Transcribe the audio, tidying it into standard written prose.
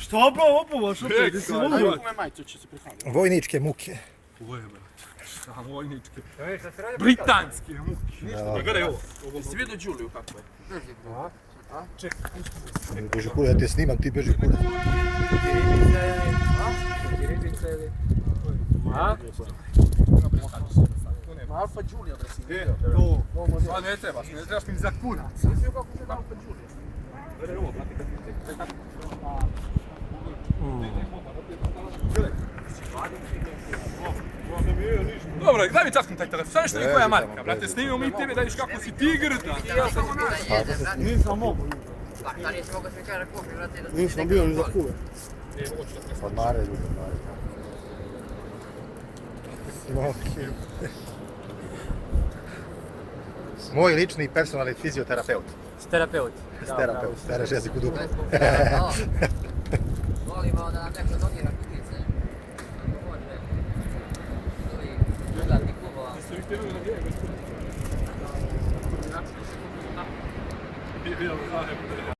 Šta bro, obuvaš opet, gdje si volio? Vojničke muke. Vojničke. Britanske muke. Gledaj ovo. Jesi vidio Đuliju kako je? Beži kurac, ja te snimam, ti beži kurac. Alfa Đulija da si vidio. A ne trebaš mi za kurac. Jesi vidio kako je Alfa Đulija? Gledaj ovo, brate, kako Dobro, daj mi časkam taj telefon, samo što mi koja marka, brate, snimimo mi tebe da viš kako si tigr, da. Nisam mogu. Da nisi mogo se kaže kupi, brate, da Nisam bio ni za kuve. Odmare ljudi, odmare. Moj lični i personalni fizioterapeut. Terapeut. Terapeut, staraš jezik u duhu. Volimo da nam neko donira kupice. Ako može. Ovi privatnih klubova. Bio